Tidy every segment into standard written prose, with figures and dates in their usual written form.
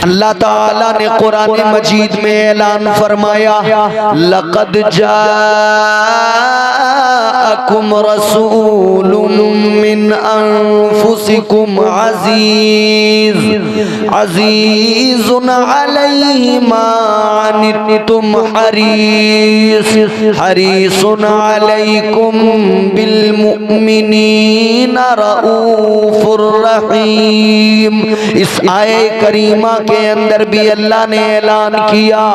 अल्लाह ताला ने कुरान मजीद में ऐलान फरमाया, लक़द जाअकुम रसूलुम मिन अनफुसिकुम अज़ीज़ुन अलैहि मा अनित्तुम हरीसुन अलैकुम बिल मुमिनीना रऊफुर रहीम। इस आये करीमा के अंदर भी अल्लाह ने ऐलान किया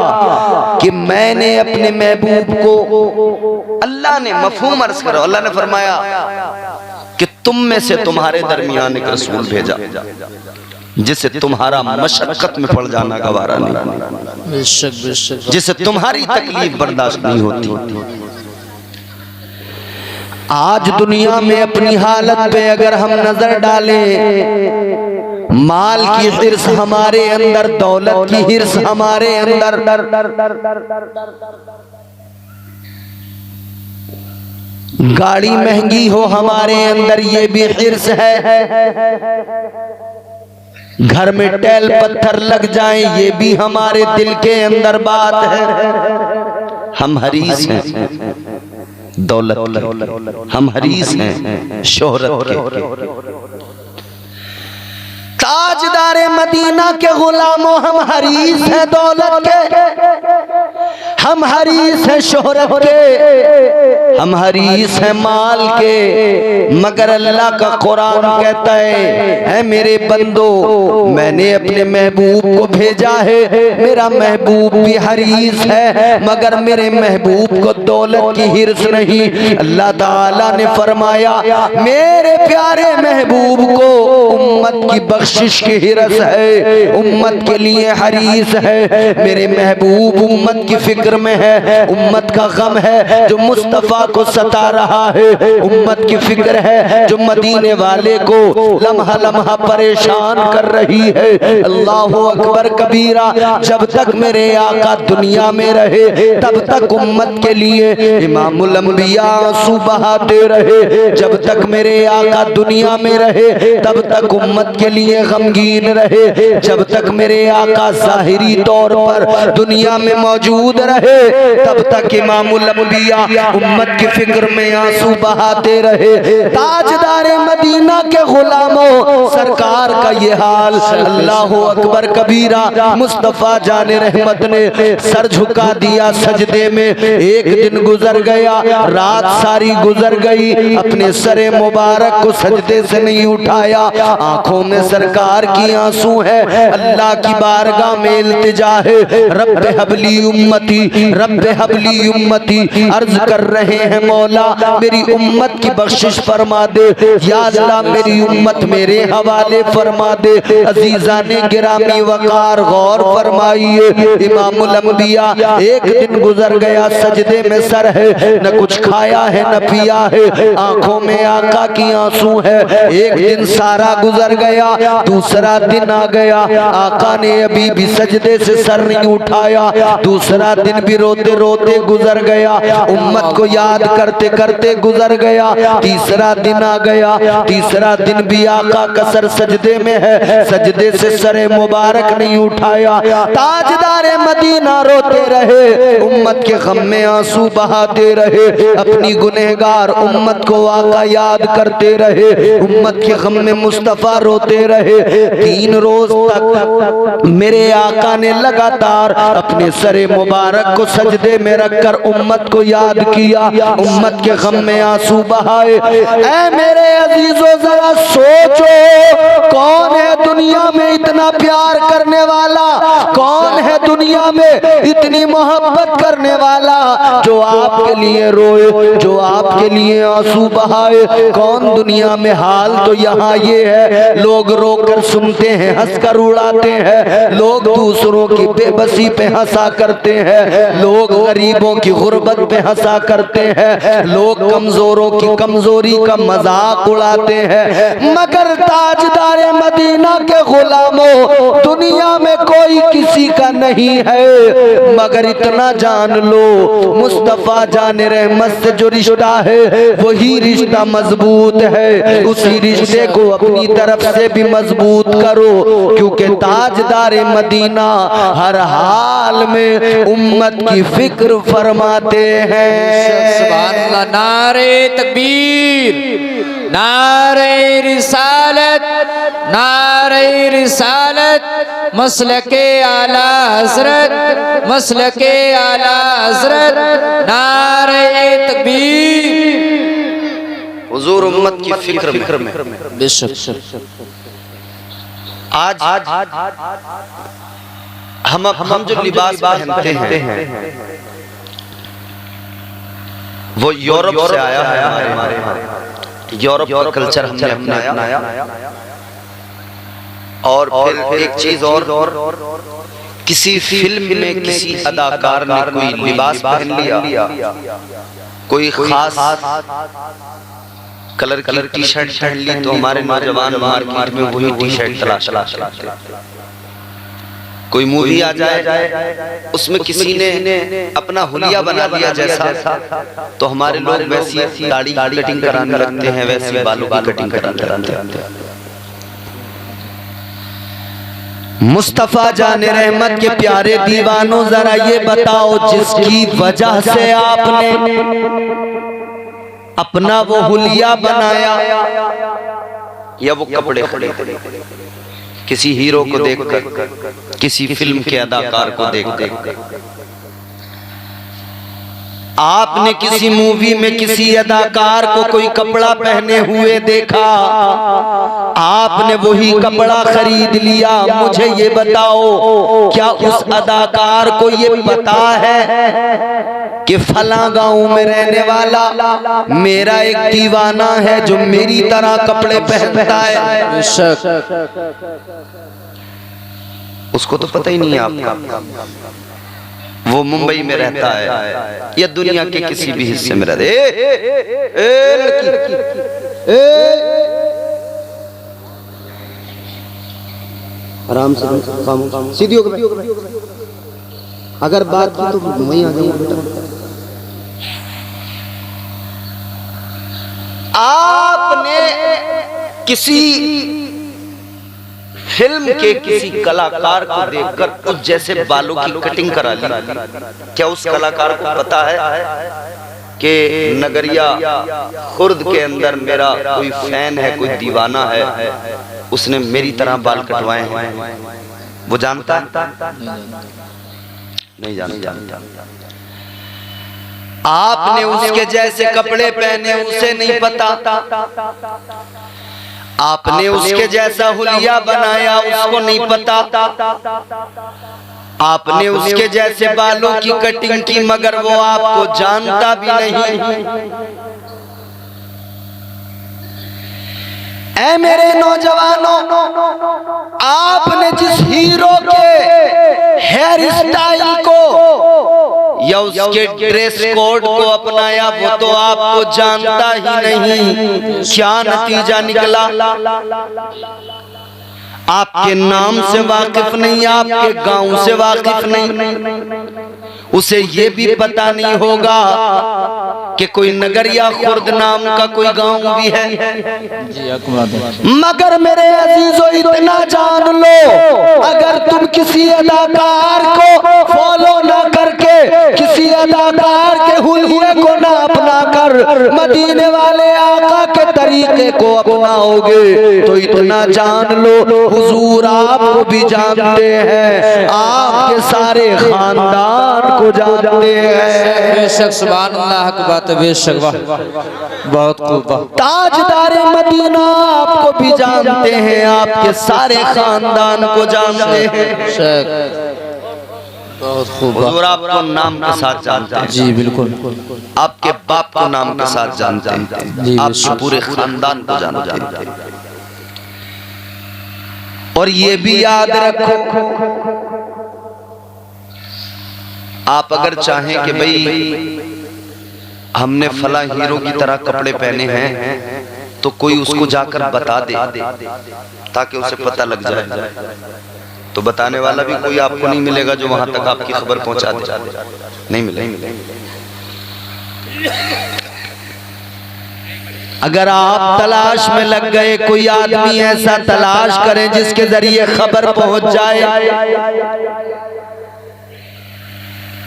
कि मैंने अपने महबूब को, अल्लाह ने मफहूम अर्ज करो, अल्लाह ने फरमाया कि तुम में से तुम्हारे दरमियान एक रसूल भेजा जिसे तुम्हारा मशक्कत में पड़ जाना गवारा नहीं, जिसे तुम्हारी तकलीफ बर्दाश्त नहीं होती। आज दुनिया में अपनी हालत पे अगर हम नजर डालें, माल की हिर्स हमारे अंदर, दौलत की हिर्स हमारे अंदर, गाड़ी महंगी हो हमारे अंदर, ये भी हिर्स है। घर में टैल पत्थर लग जाएं, ये भी हमारे दिल के अंदर बात है। हम हरीस हैं दौलत के, हम हरीस हैं शोहरत के। ताजदारे मदीना के गुलामों, हम हरीस हैं दौलत के, हम हरीस हैं शोहरत के, हम हरीस हैं माल के। मगर अल्लाह का कुरान कहता है मेरे बंदो, मैंने अपने महबूब को भेजा है, मेरा महबूब भी हरीस है, मगर मेरे महबूब को दौलत की हिर्स नहीं। अल्लाह ताला ने फरमाया मेरे प्यारे महबूब को उम्मत की बख्शिश की हिरस है, उम्मत के लिए हरीस है। मेरे महबूब उम्मत की फिक्र में है, उम्मत का गम है जो मुस्तफा को सता रहा है, उम्मत की फिक्र है जो मदीने वाले को लम्हा लम्हा परेशान कर रही है। अल्लाहु अकबर कबीरा। जब तक मेरे आका दुनिया में रहे तब तक उम्मत के लिए इमामुल अंबिया आंसू बहाते रहे, जब तक मेरे आका दुनिया में रहे तब तक उम्मत के लिए गमगीन रहे, जब तक मेरे आका ज़ाहिरी तौर पर दुनिया में मौजूद रहे तब तक इमामुल अंबिया उम्मत की फिक्र में आंसू बहाते रहे। ताजदारे मदीना के गुलामों, सरकार का ये हाल। अल्लाहु अकबर कबीरा। मुस्तफा जाने रहमत ने सर झुका दिया सजदे में। एक दिन गुजर गया, रात सारी गुजर गई, अपने सरे मुबारक को सजदे से नहीं उठाया। आंखों में सरकार की आंसू है, अल्लाह की बारगाह में इल्तिजा है, रब्बे हबली उम्मती, रब्बे हबली उम्मती। अर्ज कर रहे हैं मौला मेरी उम्मत की बख्शिश फरमा दे, या अल्लाह मेरी उम्मत मेरे हवाले फरमा दे। अजीजाने गिरामी वकार गौर फरमाइए। इमामुल अंबिया एक दिन गुजर गया, सजदे में सर है, न कुछ खाया है न पिया है, आंखों में आका की आंसू है। एक दिन सारा गुजर गया, दूसरा दिन आ गया, आका ने अभी भी सजदे से सर नहीं उठाया। दूसरा दिन भी रोते रोते गुजर गया, उम्मत को याद करते करते गुजर गया। तीसरा दिन आ गया, तीसरा दिन भी आका का सर सजदे में है, सजदे से सरे मुबारक नहीं उठाया। ताजदारे मदीना रोते रहे, उम्मत के गम में आंसू बहाते रहे, अपनी गुनहगार उम्मत को आका याद करते रहे, उम्मत के गम में मुस्तफा रोते रहे। 3 रोज तक मेरे आका ने लगातार अपने सरे मुबारक को सजदे में रखकर उम्मत को याद किया, उम्मत के गम में आंसू बहाए। ऐ मेरे अजीजों जरा सोचो, कौन है दुनिया में इतना प्यार करने वाला, कौन है दुनिया में इतनी मोहब्बत करने वाला जो आपके लिए रोए, जो आपके लिए आंसू बहाए। कौन दुनिया में? हाल तो यहाँ ये है, लोग रोकर सुनते हैं, हंसकर उड़ाते हैं, लोग दूसरों की बेबसी पे हंसा करते हैं, लोग गरीबों की गुर्बत पे हंसा करते हैं, लोग कमजोरों की कमजोरी का मजाक उड़ाते हैं। मगर ताजदारे मदीना के गुलामों, दुनिया में कोई किसी का का नहीं है, मगर इतना जान लो मुस्तफा जाने रहमत से जो रिश्ता है वही रिश्ता मजबूत है। उसी रिश्ते को अपनी तरफ से भी मजबूत करो, क्योंकि ताजदार मदीना हर हाल में उम्मत की फिक्र फरमाते हैं। सुभान अल्लाह। नारे तकबीर, नारे रिसालत, नारे रिसालत, मसलके आला हजरत, मसलके आला हजरत, नारे तकबीर। हुजूर उम्मत की फिक्र में बेशक आज हम जो लिबास पहनते हैं वो यूरोप से आया है। हमारे यूरोप का कल्चर हमने अपनाया। और फिर एक चीज और, किसी फिल्म में किसी अदाकार ने कोई लिबास पहन लिया, कोई खास कलर की टी शर्ट पहन ली, तो हमारे नौजवान मार्केट में वही टी शर्ट तलाश। कोई मूवी आ जाए उसमें किसी ने अपना हुलिया बना लिया जैसा, तो हमारे लोग वैसी दाढ़ी कटिंग कराने लगते हैं, वैसी बालों की कटिंग कराने लगते हैं। मुस्तफा जाने रहमत के प्यारे दीवानों, जरा ये बताओ जिसकी वजह से आपने अपना वो हुलिया बनाया या वो कपड़े खरीदे, किसी हीरो को देखकर, किसी फिल्म के अदाकार को देखकर, आपने किसी मूवी में किसी अदाकार को कोई कपड़ा पहने हुए देखा, आपने वही कपड़ा खरीद लिया। मुझे ये बताओ, क्या उस अदाकार को ये पता है कि फला गांव में रहने वाला मेरा एक दीवाना है जो मेरी तरह कपड़े पहनता है? उसको तो पता ही नहीं है आपका। वो मुंबई में रहता है या दुनिया के किसी भी हिस्से में रहता है। आराम से सीधी होकर, अगर बात की तो वहीं आ जाऊंगा बेटा। आपने किसी फिल्म के किसी कलाकार को देखकर कुछ जैसे बालों की कटिंग करा ली, क्या उस कलाकार को पता है कि नगरिया खुर्द के अंदर मेरा कोई फैन है, कोई दीवाना है, उसने मेरी तरह बाल कटवाए हैं? वो जानता है? नहीं जानता। आपने उसके जैसे कपड़े पहने, उसे नहीं पता। आपने उसके जैसा हुलिया बनाया, उसको नहीं पता। आपने उसके जैसे बालों की कटिंग की, मगर वो आपको जानता भी नहीं। ऐ मेरे नौजवानों, आपने जिस हीरो के हेयर स्टाइल को या उसके ड्रेस कोड को अपनाया, वो तो आपको जानता ही नहीं। क्या नतीजा निकला? आपके नाम से वाकिफ नहीं, आपके गांव से वाकिफ नहीं, उसे ये भी पता नहीं होगा कि कोई नगरिया खुर्द नाम का कोई गांव भी है। मगर मेरे अजीजों, इतना जान लो, अगर तुम किसी अदाकार को फॉलो ना करके, किसी अदाकार के हुलिये को ना अपना कर मदीने वाले आका के तरीके को अपनाओगे, तो इतना जान लो हुजूर आपको भी जानते हैं, आपके सारे खानदान को जानते हैं। बेशक सुभान अल्लाह की बात है, बेशक वाह, बहुत खूब। ताजदारे मदीना आपको भी जानते हैं, आपके सारे खानदान को जानते हैं। बहुत खूब। हुजूर आपको नाम के साथ जानते हैं। जी बिल्कुल। आपके बाप को नाम के साथ जानते हैं, आपके पूरे खानदान को जानते हैं। और ये भी याद रखो, आप अगर चाहें कि भाई हमने फला हीरो की तरह कपड़े पहने हैं, तो कोई उसको जाकर बता दे ताकि उसे पता लग जाए तो बताने वाला भी कोई आपको नहीं मिलेगा जो वहां तक आपकी खबर पहुंचा दे, नहीं मिलेगा। अगर आप तलाश में लग गए, कोई आदमी ऐसा तलाश करें जिसके जरिए खबर पहुंच जाए,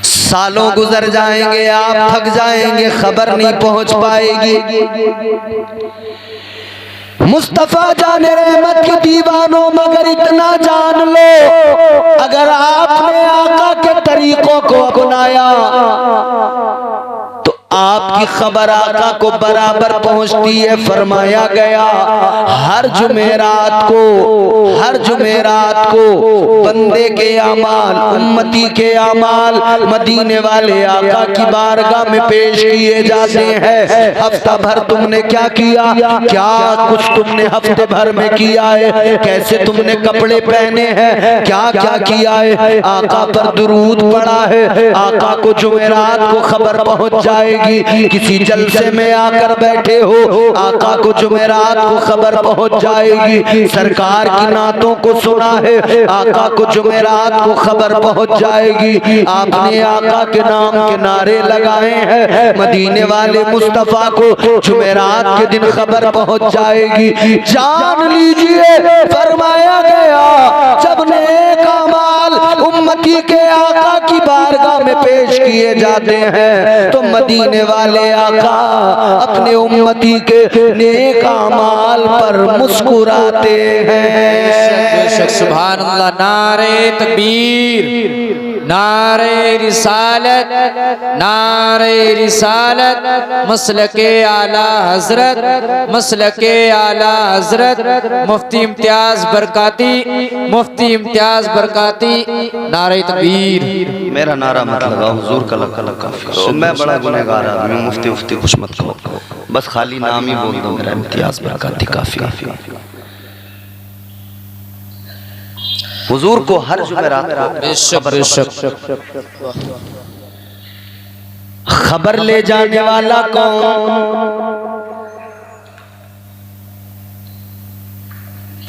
सालों गुजर जाएंगे, आप थक जाएंगे, खबर नहीं पहुंच पाएगी। मुस्तफा जाने रहमत के दीवानों, मगर इतना जान लो, अगर आपने आका के तरीकों को अपनाया तो आपकी खबर आका को बराबर पहुंचती है। फरमाया गया हर जुमेरात को बंदे के आमाल, उम्मती के आमाल मदीने वाले आका की बारगाह में पेश किए जाते हैं। हफ्ता भर तुमने क्या किया, क्या कुछ तुमने हफ्ते भर में किया है, कैसे तुमने कपड़े पहने हैं, क्या क्या किया है, आका पर दुरूद पड़ा है, आका को जुमेरात को खबर पहुंच जाएगी। किसी जलसे में आकर बैठे हो, आका को जुमेरात को खबर पहुंच जाएगी। सरकार की नातों को सुना है, आका को जुमेरात को खबर पहुंच जाएगी। आपने आका के नाम के नारे लगाए हैं, मदीने वाले मुस्तफा को जुमेरात के दिन खबर पहुंच जाएगी। जान लीजिए, फरमाया गया जब नेक अमाल उम्मती के आका की बारगाह में पेश किए जाते हैं तो मदीने वाले आका अपने उम्मती के नेक अमाल पर मुस्कुराते हैं। सुभान अल्लाह। नारे तकबीर, नारे रिसालत, नारे रिसालत, मसलके आला हजरत, मसलके आला हजरत मुफ्ती इम्तियाज बरकाती, मुफ्ती इम्तियाज बरकाती। नारे तकबीर। मेरा नारा मत लगाओ, हुजूर का लगा काफी। मैं बड़ा गुनहगार आदमी हूं, मुफ्ती मुफ्ती कुछ मत कहो, बस खाली नाम ही बोल दो, मेरा इम्तियाज बरकाती काफी। हुजूर को हर जुमेरात खबर ले जाने वाला कौन?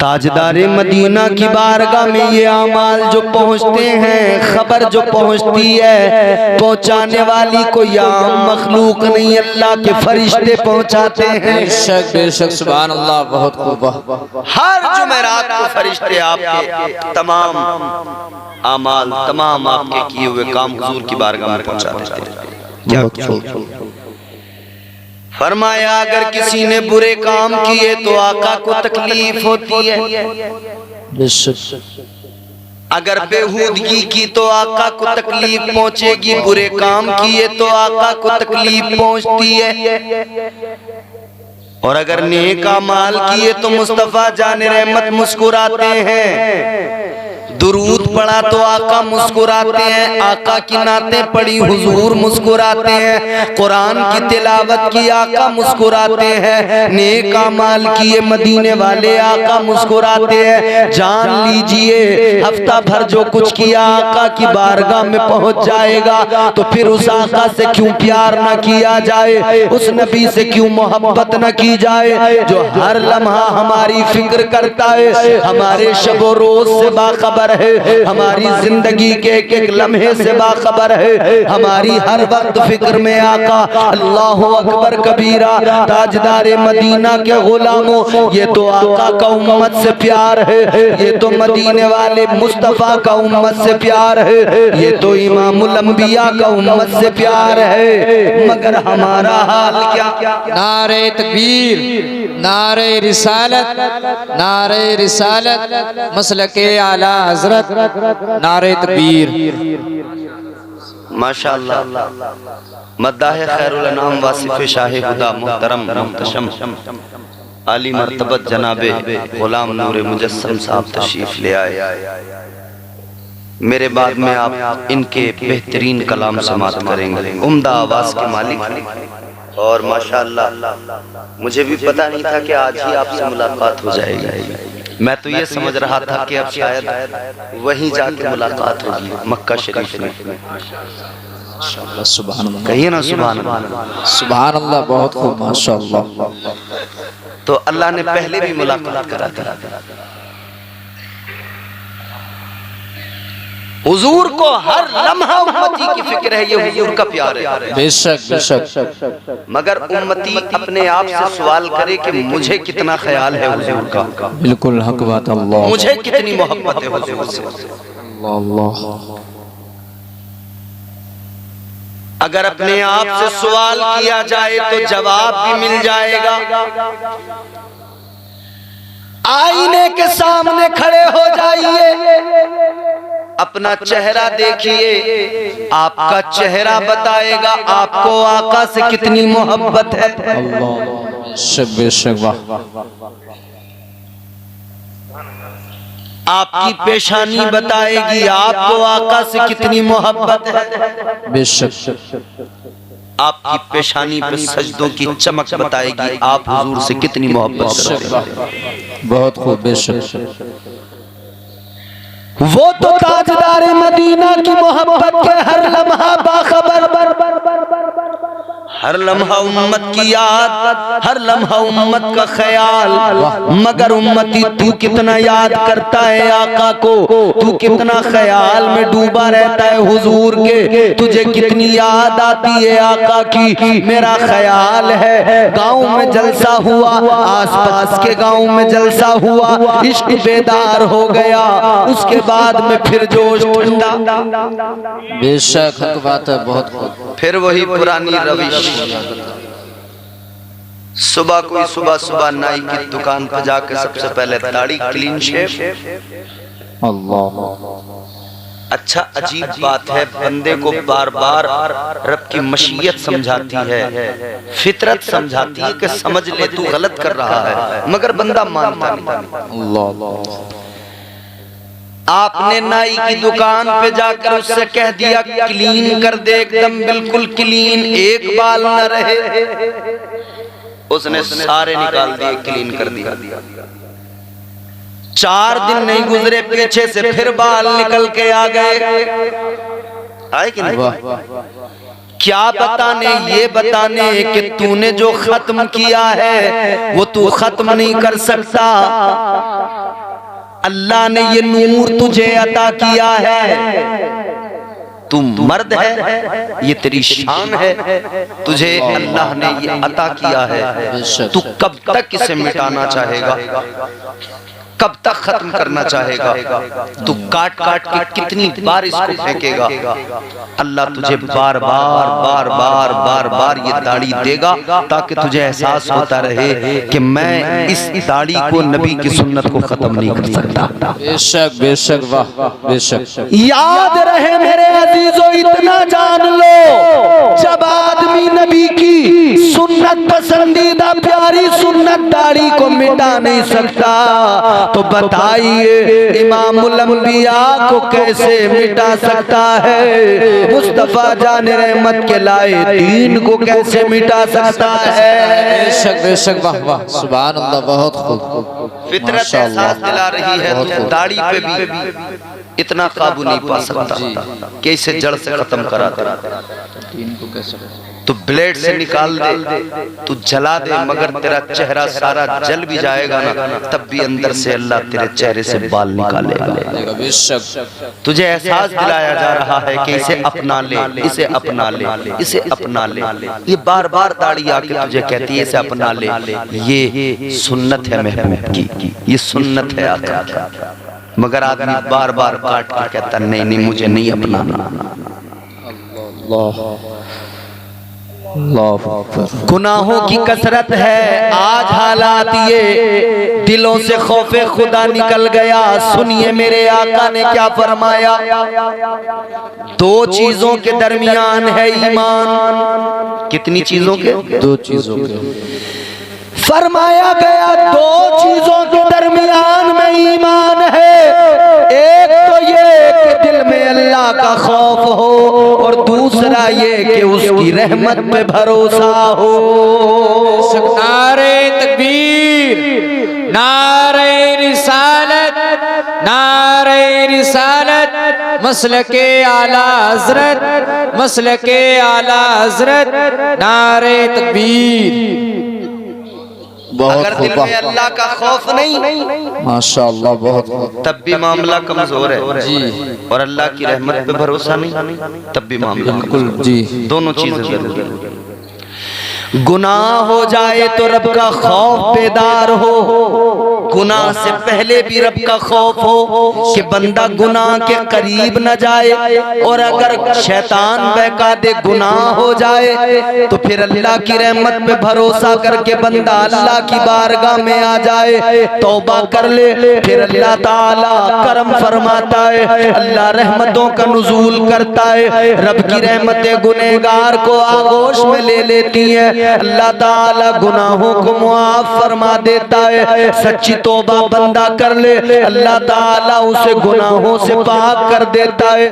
ताजदारे मदीना की बारगाह में ये आमाल जो पहुंचते हैं, खबर जो पहुंचती है, पहुंचाने वाली कोई आम मखलूक नहीं, अल्लाह के फरिश्ते पहुंचाते हैं। बेशक बेशक, सुभान अल्लाह, बहुत खूब। हर जुमेरात को फरिश्ते आपके तमाम आमाल, तमाम आपके किए हुए काम हुजूर की बारगाह में पहुंचा देते हैं। फरमाया अगर किसी ने बुरे काम किए तो आका को तकलीफ होती है, अगर बेहूदगी की तो आका को तकलीफ पहुंचेगी, बुरे काम किए तो आका को तकलीफ पहुंचती है, और अगर नेक अमाल किए तो मुस्तफा जाने रहमत मुस्कुराते हैं। दुरूद पढ़ा तो आका मुस्कुराते हैं, आका की नातें पढ़ी हुजूर मुस्कुराते हैं, कुरान की तिलावत की आका मुस्कुराते हैं, नेक अमाल किए मदीने वाले आका मुस्कुराते हैं। जान लीजिए हफ्ता भर जो कुछ किया आका की बारगाह में पहुंच जाएगा, तो फिर उस आका से क्यों प्यार न किया जाए, उस नबी से क्यों मोहब्बत न की जाए जो हर लम्हा हमारी फिक्र करता है, हमारे शबो रोज से बाखबर है, हमारी जिंदगी के एक एक लम्हे से बाखबर है, हमारी हर वक्त फिक्र में आका। अल्लाह अकबर कबीरा। ताजदारे मदीना के गुलामों, ये तो आका का उम्मत से प्यार है, ये तो मदीने वाले मुस्तफा का उम्मत से प्यार है, ये तो इमामुल अंबिया का उम्मत से प्यार है, मगर हमारा हाल क्या? नारे तकबीर, नारे रिसालत, नारे रिसालत, मसलके आला हजरत, नारे तकबीर। माशाअल्लाह। मद्दाह खैरुल अनाम वासिफ शाह खुदा मुहतरम मुहतशम आली मर्तबत जनाबे गुलाम नूर मुजस्सम साहब तशरीफ ले आए। मेरे बाद में आप इनके बेहतरीन कलाम समात करेंगे, उम्दा आवाज के मालिक, और माशाअल्लाह मुझे भी पता नहीं था कि आज ही आपसे मुलाकात हो जाएगी। मैं तो ये समझ रहा था कि अब शायद वहीं जाके मुलाकात होगी मक्का शरीफ में। सुभान अल्लाह, कहिए ना सुभान अल्लाह। सुभान अल्लाह, बहुत खूब, माशाअल्लाह। तो अल्लाह ने पहले भी मुलाकात करा दी। हुजूर को हर लम्हा उम्मती की फिक्र है, ये हुजूर का प्यार है। बेशक बेशक। मगर उम्मती अपने आप से सवाल करे कि मुझे कितना ख्याल है हुजूर का, बिल्कुल हक बात। अल्लाह, मुझे कितनी मोहब्बत है हुजूर से। अल्लाह, अगर अपने आप से सवाल किया जाए तो जवाब भी मिल जाएगा। आईने के सामने खड़े हो जाइए, अपना चेहरा देखिए, आपका चेहरा बताएगा आपको आका से कितनी मोहब्बत है। अल्लाह, बेशक बेशक। वाह, आपकी पेशानी बताएगी आपको आका से कितनी मोहब्बत है। बेशक। आपकी पेशानी पे सजदों की चमक बताएगी आप हुजूर से कितनी मोहब्बत करते हैं। बहुत खूब। बेशक। वो तो ताजदार मदीना की मोहब्बत के हर लम्हा बाखबर, हर लम्हा उम्मत की याद, हर लम्हा उम्मत का ख्याल। मगर उम्मती तू कितना याद करता है आका को, तू कितना ख्याल में डूबा रहता है हुजूर के, तुझे कितनी याद आती है आका की। मेरा ख्याल है गांव में जलसा हुआ, आसपास के गांव में जलसा हुआ, इश्क बेदार हो गया, उसके बाद में फिर जोश ठंडा। बेशक हक बात है। बहुत खूब। फिर वही पुरानी रविश। सुबह कोई सुबह नाई की दुकान पर जाकर सबसे पहले दाढ़ी क्लीन शेव। अल्लाह, अच्छा अजीब बात है, बंदे को बार बार रब की मशीयत समझाती है, फितरत समझाती है कि समझ ले तू गलत कर रहा है, मगर बंदा मानता नहीं। अल्लाह, आपने नाई की दुकान पे जाकर उससे कह दिया क्लीन कर दे, एकदम बिल्कुल क्लीन, एक बाल न रहे। उसने सारे निकाल दिए, क्लीन कर दिया। 4 दिन नहीं गुजरे, पीछे से फिर बाल निकल के आ गए। आए कि नहीं? क्या बताने, ये बताने कि तूने जो खत्म किया है वो तू खत्म नहीं कर सकता। अल्लाह ने ये नूर तुझे अता किया है, तू मर्द है, ये तेरी शान है, तुझे अल्लाह ने ये अता किया है। तू कब तक इसे मिटाना चाहेगा, कब तक खत्म करना चाहेगा? तू काट काट के कितनी बार इसको फेंकेगा? अल्लाह तुझे बार बार बार बार बार बार ये दाढ़ी देगा ताकि तुझे एहसास होता रहे कि मैं इस दाढ़ी को, नबी की सुन्नत को खत्म नहीं कर सकता। बेशक बेशक। वाह, बेशक। याद रहे मेरे अजीजों, इतना जान लो, जब आदमी नबी की सुन्नत, पसंदीदा प्यारी सुन्नत दाढ़ी को मिटा नहीं सकता, तो बताइए इमामुल अंबिया को कैसे मिटा सकता है? मुस्तफा जान रहमत के लाए दीन को कैसे मिटा सकता है? बेशक बेशक। वाह वाह, सुभान अल्लाह। बहुत खूब। फितरत एहसास दिला रही है, तो दाढ़ी पे भी इतना काबू नहीं पा सकता कि इसे जड़ से खत्म करा दे। तो ब्लेड से निकाल दे, तू जला दे, मगर तेरा चेहरा सारा जल भी जाएगा ना, तब भी अंदर से अल्लाह तेरे चेहरे से बाल निकालेगा। बेशक। तुझे एहसास दिलाया जा रहा है कि इसे अपना ले, इसे अपना ले, इसे अपना ले। ये बार बार दाढ़ी आके तुझे कहती है इसे अपना ले। ये सुन्नत है महबूब की, ये सुन्नत है आका की, मगर आदमी बार बार काट कर कहता नहीं नहीं मुझे नहीं अपनाना। गुनाहों की कसरत है आज हालात ये, दिलों से खौफे खुदा निकल गया। सुनिए मेरे आका ने क्या फरमाया, 2 चीजों के दरमियान है ईमान। कितनी चीजों के? 2 चीजों के। फरमाया गया 2 चीजों के दरमियान में ईमान है। एक तो ये कि दिल में अल्लाह का खौफ हो, और दूसरा ये कि उसकी रहमत पे भरोसा हो। नारे तकबीर, नारे रिसालत, नारे रिसालत, मसलके आला हजरत, मसलके आला हजरत, नारे तकबीर। अगर दिल में अल्लाह का खौफ नहीं, माशाअल्लाह, बहुत तब भी मामला कमजोर है जी। और अल्लाह की रहमत पे भरोसा नहीं, तब भी मामला बिल्कुल कमजोर। जी। दोनों चीजें जरूरी हैं। गुनाह हो जाए तो रब का खौफ बेदार हो, गुनाह से पहले भी रब का खौफ हो कि बंदा गुनाह के करीब न जाए, और अगर शैतान बहका दे गुनाह हो जाए तो फिर अल्लाह की रहमत पे भरोसा करके बंदा अल्लाह की बारगाह में आ जाए, तौबा कर ले, फिर अल्लाह ताला करम फरमाता है, अल्लाह रहमतों का नुज़ूल करता है। रब की रहमतें गुनहगार को आगोश में ले लेती हैं, अल्लाह ताला गुनाहों को मुआफ फरमा देता है। सच्ची तौबा बंदा कर ले, अल्लाह ताला उसे गुनाहों से पाक कर देता है।